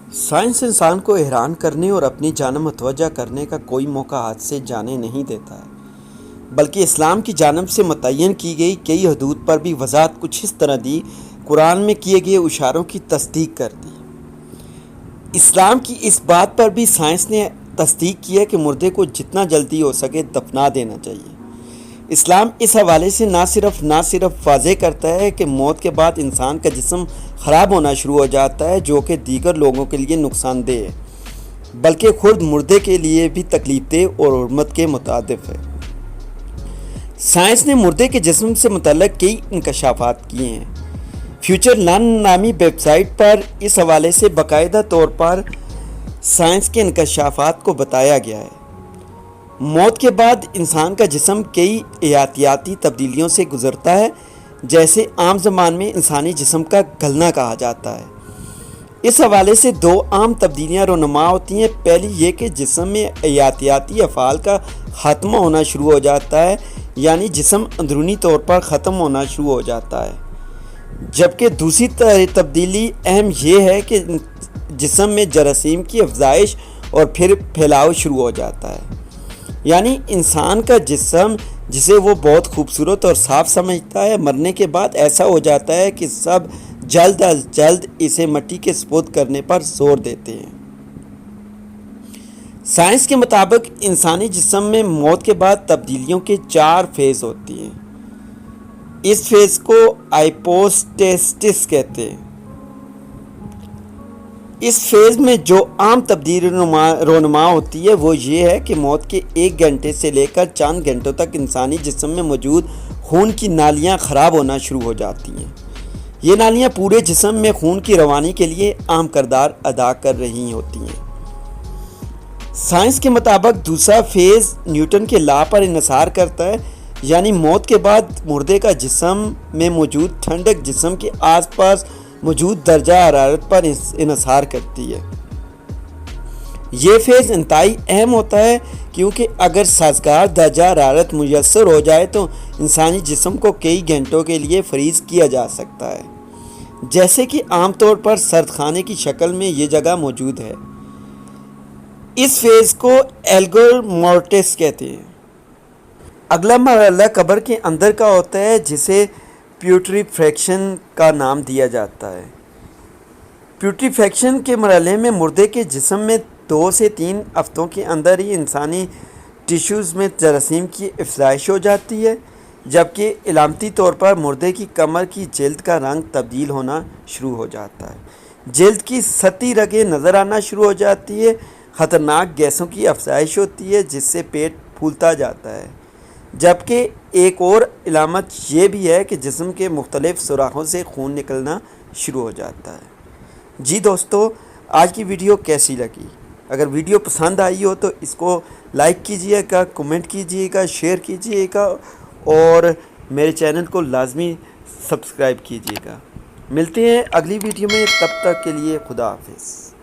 Science انسان کو حیران کرنے اور اپنی جانب متوجہ کرنے کا کوئی موقع ہاتھ سے جانے نہیں دیتا ہے، بلکہ اسلام کی جانب سے متعین کی گئی کئی حدود پر بھی وضاحت کچھ اس طرح دی، قرآن میں کیے گئے اشاروں کی تصدیق کر دی۔ اسلام کی اس بات پر بھی سائنس نے تصدیق کی ہے کہ مردے کو جتنا جلدی ہو سکے دفنا دینا چاہیے۔ اسلام اس حوالے سے نہ صرف واضح کرتا ہے کہ موت کے بعد انسان کا جسم خراب ہونا شروع ہو جاتا ہے، جو کہ دیگر لوگوں کے لیے نقصان دہ ہے، بلکہ خود مردے کے لیے بھی تکلیف دہ اور حرمت کے مترادف ہے۔ سائنس نے مردے کے جسم سے متعلق کئی انکشافات کیے ہیں۔ فیوچر لرن نامی ویب سائٹ پر اس حوالے سے باقاعدہ طور پر سائنس کے انکشافات کو بتایا گیا ہے۔ موت کے بعد انسان کا جسم کئی حیاتیاتی تبدیلیوں سے گزرتا ہے، جیسے عام زبان میں انسانی جسم کا گلنا کہا جاتا ہے۔ اس حوالے سے دو عام تبدیلیاں رونما ہوتی ہیں۔ پہلی یہ کہ جسم میں حیاتیاتی افعال کا خاتمہ ہونا شروع ہو جاتا ہے، یعنی جسم اندرونی طور پر ختم ہونا شروع ہو جاتا ہے، جبکہ دوسری تبدیلی اہم یہ ہے کہ جسم میں جراثیم کی افزائش اور پھر پھیلاؤ شروع ہو جاتا ہے، یعنی انسان کا جسم جسے وہ بہت خوبصورت اور صاف سمجھتا ہے، مرنے کے بعد ایسا ہو جاتا ہے کہ سب جلد از جلد اسے مٹی کے سپرد کرنے پر زور دیتے ہیں۔ سائنس کے مطابق انسانی جسم میں موت کے بعد تبدیلیوں کے 4 فیز ہوتی ہیں۔ اس فیز کو ہائپوسٹیسس کہتے ہیں۔ اس فیز میں جو عام تبدیلی رونما ہوتی ہے وہ یہ ہے کہ موت کے 1 گھنٹے سے لے کر چند گھنٹوں تک انسانی جسم میں موجود خون کی نالیاں خراب ہونا شروع ہو جاتی ہیں۔ یہ نالیاں پورے جسم میں خون کی روانی کے لیے اہم کردار ادا کر رہی ہوتی ہیں۔ سائنس کے مطابق دوسرا فیز نیوٹن کے لا پر انحصار کرتا ہے، یعنی موت کے بعد مردے کا جسم میں موجود ٹھنڈک جسم کے آس پاس موجود درجہ حرارت پر انحصار کرتی ہے۔ یہ فیز انتہائی اہم ہوتا ہے کیونکہ اگر سازگار درجہ حرارت میسر ہو جائے تو انسانی جسم کو کئی گھنٹوں کے لیے فریز کیا جا سکتا ہے، جیسے کہ عام طور پر سرد خانے کی شکل میں یہ جگہ موجود ہے۔ اس فیز کو ایلگر مورٹس کہتے ہیں۔ اگلا مرحلہ قبر کے اندر کا ہوتا ہے، جسے پیوٹریفیکشن کا نام دیا جاتا ہے۔ پیوٹریفیکشن کے مرحلے میں مردے کے جسم میں 2 سے 3 ہفتوں کے اندر ہی انسانی ٹیشوز میں جراثیم کی افزائش ہو جاتی ہے، جبکہ علامتی طور پر مردے کی کمر کی جلد کا رنگ تبدیل ہونا شروع ہو جاتا ہے، جلد کی سطحی رگیں نظر آنا شروع ہو جاتی ہے، خطرناک گیسوں کی افزائش ہوتی ہے جس سے پیٹ پھولتا جاتا ہے، جبکہ ایک اور علامت یہ بھی ہے کہ جسم کے مختلف سوراخوں سے خون نکلنا شروع ہو جاتا ہے۔ جی دوستو، آج کی ویڈیو کیسی لگی؟ اگر ویڈیو پسند آئی ہو تو اس کو لائک کیجئے گا، کمنٹ کیجئے گا، شیئر کیجئے گا اور میرے چینل کو لازمی سبسکرائب کیجئے گا۔ ملتے ہیں اگلی ویڈیو میں، تب تک کے لیے خدا حافظ۔